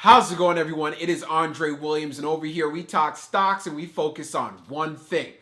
How's it going, everyone? It is Andre Williams, and over here we talk stocks and we focus on one thing.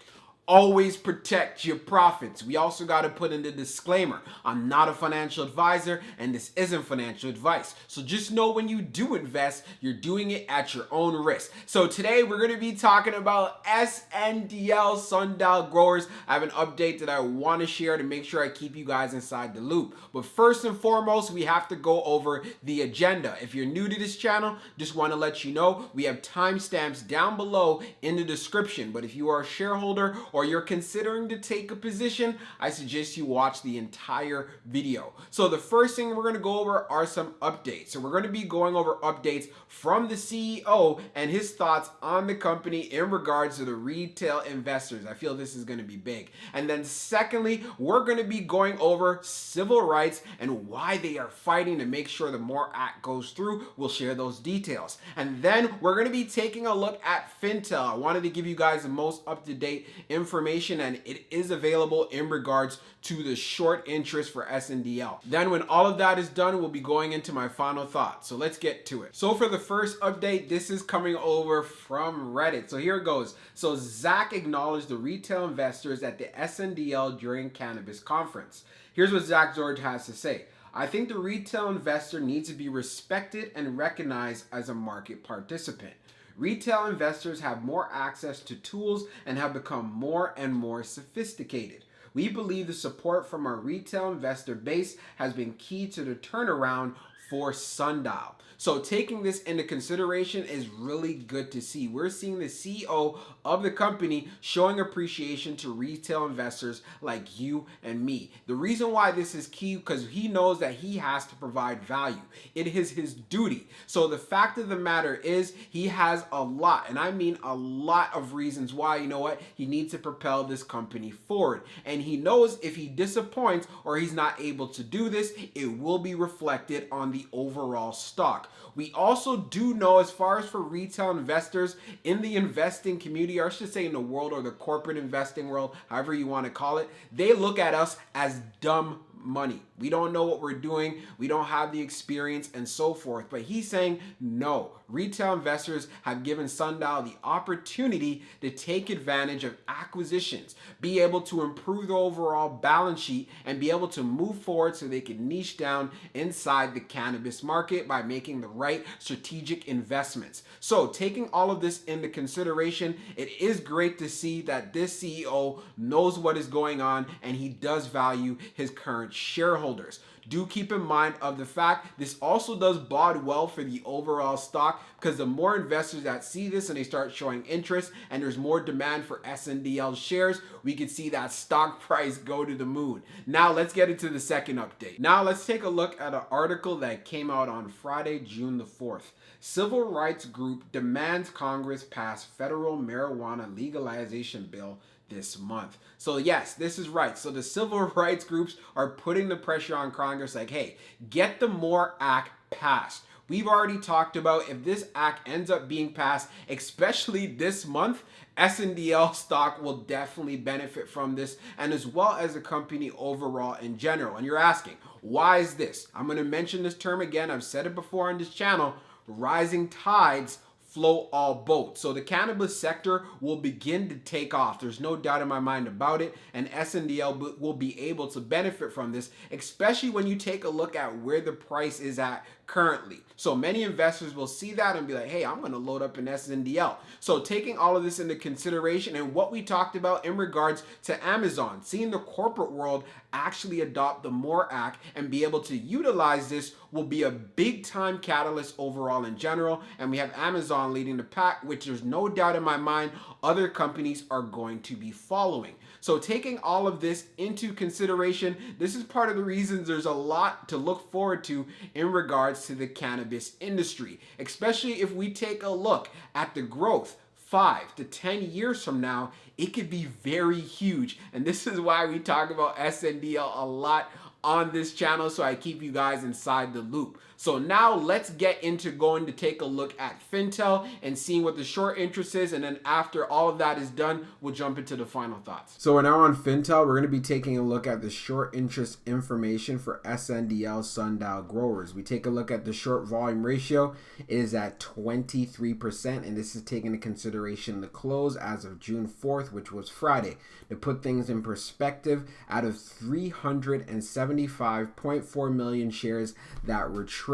Always protect your profits. We also got to put in the disclaimer. I'm not a financial advisor and this isn't financial advice. So just know when you do invest, you're doing it at your own risk. So today we're going to be talking about SNDL, Sundial growers. I have an update that I want to share to make sure I keep you guys inside the loop. But first and foremost, we have to go over the agenda. If you're new to this channel, just want to let you know we have timestamps down below in the description. But if you are a shareholder or you're considering to take a position, I suggest you watch the entire video. So the first thing we're going to go over are some updates. So we're going to be going over updates from the CEO and his thoughts on the company in regards to the retail investors. I feel this is going to be big. And then secondly, we're going to be going over civil rights and why they are fighting to make sure the MORE Act goes through. We'll share those details. And then we're going to be taking a look at Fintel. I wanted to give you guys the most up-to-date information, and it is available in regards to the short interest for SNDL. Then when all of that is done, we'll be going into my final thoughts. So let's get to it. So for the first update, this is coming over from Reddit. So here it goes. So Zach acknowledged the retail investors at the SNDL during cannabis conference. Here's what Zach George has to say. I think the retail investor needs to be respected and recognized as a market participant. Retail investors have more access to tools and have become more and more sophisticated. We believe the support from our retail investor base has been key to the turnaround for Sundial. So taking this into consideration is really good to see. We're seeing the CEO of the company showing appreciation to retail investors like you and me. The reason why this is key because he knows that he has to provide value. It is his duty. So the fact of the matter is he has a lot, and I mean a lot of reasons why, you know what, he needs to propel this company forward. And he knows if he disappoints or he's not able to do this, it will be reflected on the overall stock. We also do know, as far as for retail investors in the investing community, or I should say in the world or the corporate investing world, however you want to call it, they look at us as dumb money. We don't know what we're doing. We don't have the experience and so forth. But he's saying no. Retail investors have given Sundial the opportunity to take advantage of acquisitions, be able to improve the overall balance sheet, and be able to move forward so they can niche down inside the cannabis market by making the right strategic investments. So taking all of this into consideration, it is great to see that this CEO knows what is going on and he does value his current shareholders. Do keep in mind of the fact this also does bode well for the overall stock, because the more investors that see this and they start showing interest and there's more demand for SNDL shares, we can see that stock price go to the moon. Now let's get into the second update. Now let's take a look at an article that came out on Friday, June the 4th. Civil rights group demands Congress pass federal marijuana legalization bill this month. So yes, this is right. So the civil rights groups are putting the pressure on Congress like, hey, get the MORE Act passed. We've already talked about if this act ends up being passed, especially this month, SNDL stock will definitely benefit from this, and as well as the company overall in general. And you're asking, why is this? I'm going to mention this term again. I've said it before on this channel. Rising tides float all boats. So the cannabis sector will begin to take off. There's no doubt in my mind about it. And SNDL will be able to benefit from this, especially when you take a look at where the price is at currently. So many investors will see that and be like, hey, I'm going to load up an SNDL. So taking all of this into consideration and what we talked about in regards to Amazon, seeing the corporate world actually adopt the MORE Act and be able to utilize this will be a big time catalyst overall in general. And we have Amazon leading the pack, which there's no doubt in my mind other companies are going to be following. So taking all of this into consideration, this is part of the reasons there's a lot to look forward to in regards to the cannabis industry, especially if we take a look at the growth 5 to 10 years from now. It could be very huge. And this is why we talk about SNDL a lot on this channel, so I keep you guys inside the loop. So now let's get into going to take a look at Fintel and seeing what the short interest is, and then after all of that is done, we'll jump into the final thoughts. So we're now on Fintel. We're going to be taking a look at the short interest information for SNDL Sundial growers. We take a look at the short volume ratio. It is at 23%, and this is taking into consideration the close as of June 4th, which was Friday. To put things in perspective, out of 375.4 million shares that were traded,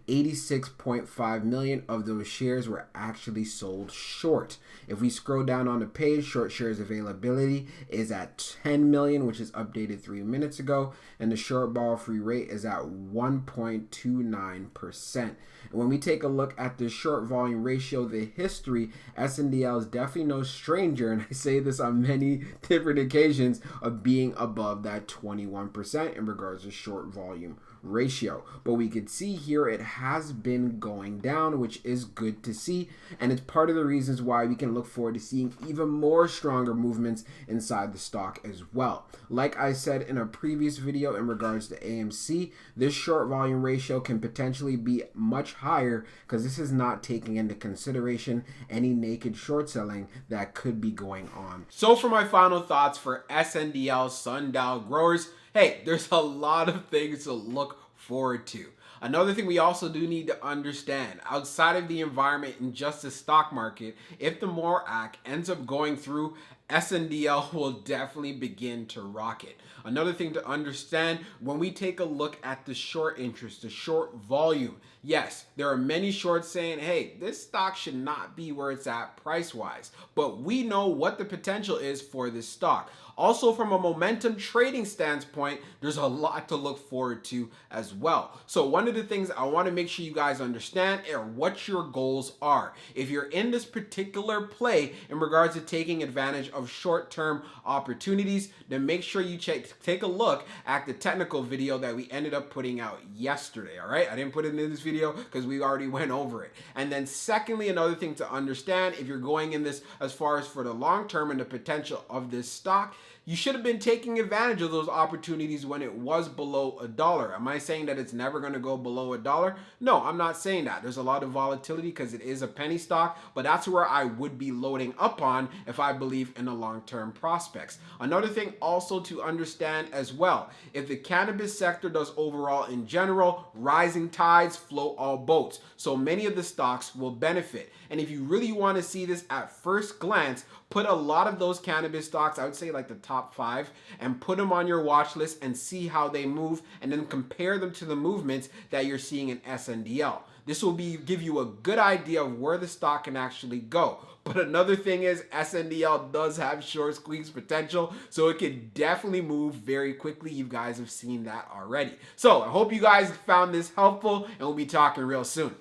86.5 million of those shares were actually sold short. If we scroll down on the page, short shares availability is at 10 million, which is updated 3 minutes ago, and the short ball free rate is at 1.29%. And when we take a look at the short volume ratio, the history, SNDL is definitely no stranger, and I say this on many different occasions, of being above that 21% in regards to short volume ratio. But we could see here it has been going down, which is good to see, and it's part of the reasons why we can look forward to seeing even more stronger movements inside the stock as well. Like I said in a previous video in regards to AMC, this short volume ratio can potentially be much higher because this is not taking into consideration any naked short selling that could be going on. So for my final thoughts for SNDL Sundial growers, hey, there's a lot of things to look forward to. Another thing we also do need to understand, outside of the environment in just the stock market, if the MORAC ends up going through, SNDL will definitely begin to rocket. Another thing to understand, when we take a look at the short interest, the short volume, yes, there are many shorts saying, hey, this stock should not be where it's at price-wise, but we know what the potential is for this stock. Also, from a momentum trading standpoint, there's a lot to look forward to as well. So one of the things I want to make sure you guys understand are what your goals are. If you're in this particular play in regards to taking advantage of short-term opportunities, then make sure you take a look at the technical video that we ended up putting out yesterday, all right? I didn't put it in this video because we already went over it. And then secondly, another thing to understand, if you're going in this as far as for the long term and the potential of this stock, you should have been taking advantage of those opportunities when it was below $1. Am I saying that it's never going to go below $1? No, I'm not saying that. There's a lot of volatility because it is a penny stock, but that's where I would be loading up on if I believe in the long-term prospects. Another thing also to understand as well, if the cannabis sector does overall in general, rising tides float all boats. So many of the stocks will benefit. And if you really want to see this at first glance, put a lot of those cannabis stocks, I would say like the top 5, and put them on your watch list and see how they move, and then compare them to the movements that you're seeing in SNDL. This will give you a good idea of where the stock can actually go. But another thing is SNDL does have short squeeze potential, so it can definitely move very quickly. You guys have seen that already. So I hope you guys found this helpful, and we'll be talking real soon.